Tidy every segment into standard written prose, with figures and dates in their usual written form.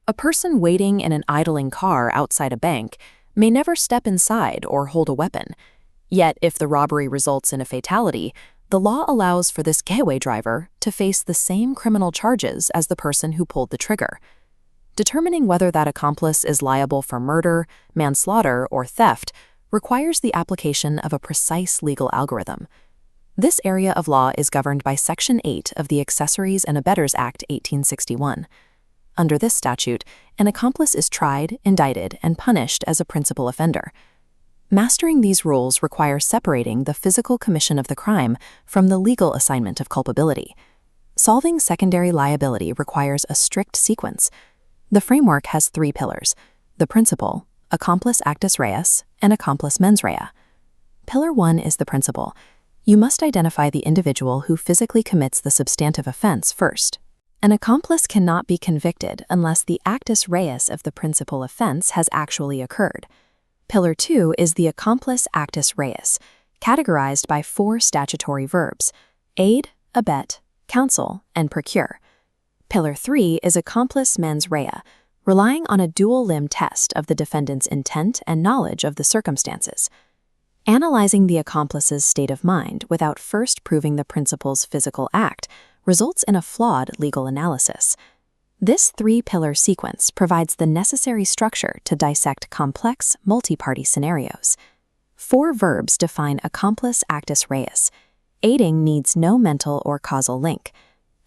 A person waiting in an idling car outside a bank may never step inside or hold a weapon. Yet, if the robbery results in a fatality, the law allows for this getaway driver to face the same criminal charges as the person who pulled the trigger. Determining whether that accomplice is liable for murder, manslaughter, or theft requires the application of a precise legal algorithm. This area of law is governed by Section 8 of the Accessories and Abettors Act 1861. Under this statute, an accomplice is tried, indicted, and punished as a principal offender. Mastering these rules requires separating the physical commission of the crime from the legal assignment of culpability. Solving secondary liability requires a strict sequence. The framework has 3 pillars: the principle, Accomplice Actus Reus, and Accomplice Mens Rea. Pillar 1 is the principle. You must identify the individual who physically commits the substantive offense first. An accomplice cannot be convicted unless the actus reus of the principal offense has actually occurred. Pillar 2 is the Accomplice Actus Reus, categorized by 4 statutory verbs: aid, abet, counsel, and procure. Pillar 3 is Accomplice Mens Rea, relying on a dual-limb test of the defendant's intent and knowledge of the circumstances. Analyzing the accomplice's state of mind without first proving the principal's physical act results in a flawed legal analysis. This 3-pillar sequence provides the necessary structure to dissect complex, multi-party scenarios. 4 verbs define Accomplice Actus Reus. Aiding needs no mental or causal link.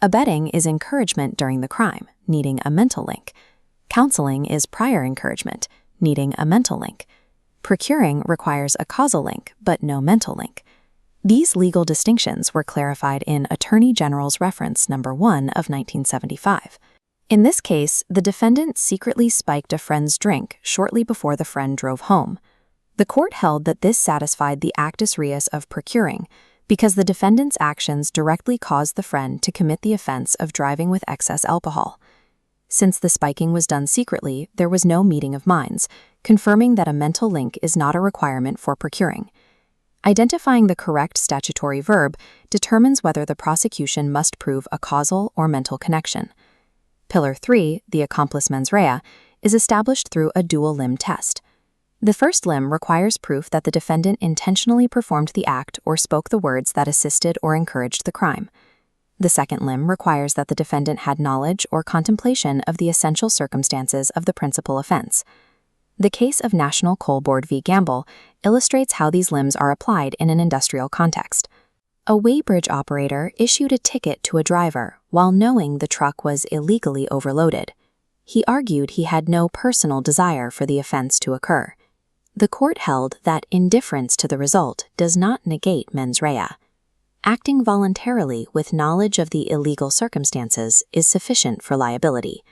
Abetting is encouragement during the crime, needing a mental link. Counseling is prior encouragement, needing a mental link. Procuring requires a causal link, but no mental link. These legal distinctions were clarified in Attorney General's Reference No. 1 of 1975. In this case, the defendant secretly spiked a friend's drink shortly before the friend drove home. The court held that this satisfied the actus reus of procuring because the defendant's actions directly caused the friend to commit the offense of driving with excess alcohol. Since the spiking was done secretly, there was no meeting of minds, confirming that a mental link is not a requirement for procuring. Identifying the correct statutory verb determines whether the prosecution must prove a causal or mental connection. Pillar 3, the Accomplice Mens Rea, is established through a dual-limb test. The first limb requires proof that the defendant intentionally performed the act or spoke the words that assisted or encouraged the crime. The second limb requires that the defendant had knowledge or contemplation of the essential circumstances of the principal offense. The case of National Coal Board v. Gamble illustrates how these limbs are applied in an industrial context. A weighbridge operator issued a ticket to a driver while knowing the truck was illegally overloaded. He argued he had no personal desire for the offense to occur. The court held that indifference to the result does not negate mens rea. Acting voluntarily with knowledge of the illegal circumstances is sufficient for liability.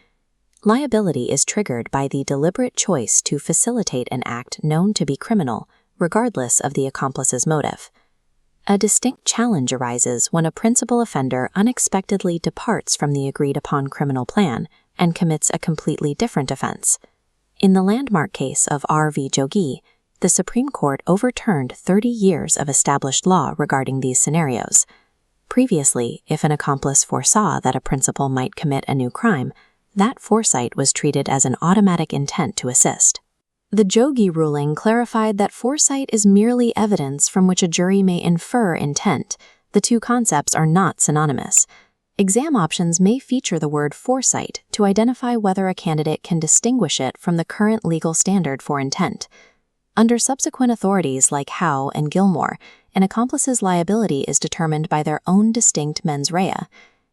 Liability is triggered by the deliberate choice to facilitate an act known to be criminal, regardless of the accomplice's motive. A distinct challenge arises when a principal offender unexpectedly departs from the agreed-upon criminal plan and commits a completely different offense. In the landmark case of R v. Jogee, the Supreme Court overturned 30 years of established law regarding these scenarios. Previously, if an accomplice foresaw that a principal might commit a new crime, that foresight was treated as an automatic intent to assist. The Jogee ruling clarified that foresight is merely evidence from which a jury may infer intent. The two concepts are not synonymous. Exam options may feature the word foresight to identify whether a candidate can distinguish it from the current legal standard for intent. Under subsequent authorities like Howe and Gilmour, an accomplice's liability is determined by their own distinct mens rea.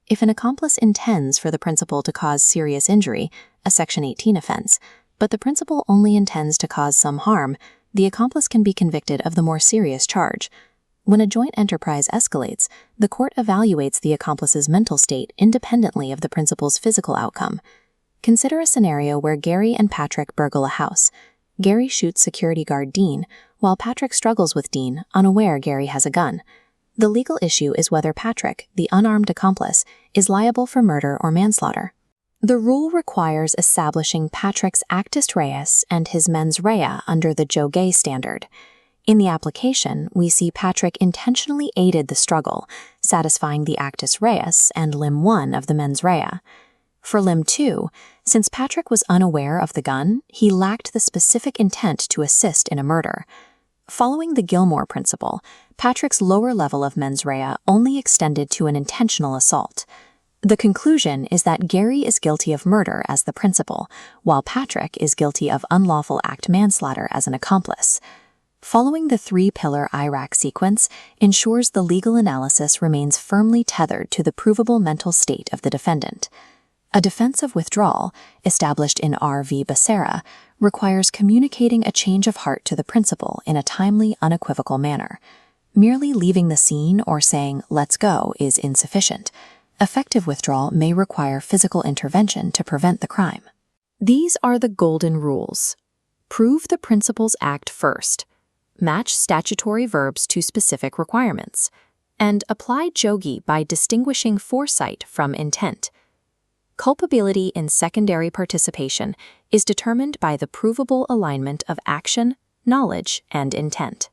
If an accomplice intends for the principal to cause serious injury, a Section 18 offense, but the principal only intends to cause some harm, the accomplice can be convicted of the more serious charge. When a joint enterprise escalates, the court evaluates the accomplice's mental state independently of the principal's physical outcome. Consider a scenario where Gary and Patrick burgle a house. Gary shoots security guard Dean, while Patrick struggles with Dean, unaware Gary has a gun. The legal issue is whether Patrick, the unarmed accomplice, is liable for murder or manslaughter. The rule requires establishing Patrick's actus reus and his mens rea under the Jogee standard. In the application, we see Patrick intentionally aided the struggle, satisfying the actus reus and limb 1 of the mens rea. For Limb 2, since Patrick was unaware of the gun, he lacked the specific intent to assist in a murder. Following the Gilmour principle, Patrick's lower level of mens rea only extended to an intentional assault. The conclusion is that Gary is guilty of murder as the principal, while Patrick is guilty of unlawful act manslaughter as an accomplice. Following the three-pillar IRAC sequence ensures the legal analysis remains firmly tethered to the provable mental state of the defendant. A defense of withdrawal, established in R. v. Becerra, requires communicating a change of heart to the principal in a timely, unequivocal manner. Merely leaving the scene or saying, "let's go," is insufficient. Effective withdrawal may require physical intervention to prevent the crime. These are the golden rules. Prove the principal's act first. Match statutory verbs to specific requirements. And apply Jogee by distinguishing foresight from intent. Culpability in secondary participation is determined by the provable alignment of action, knowledge, and intent.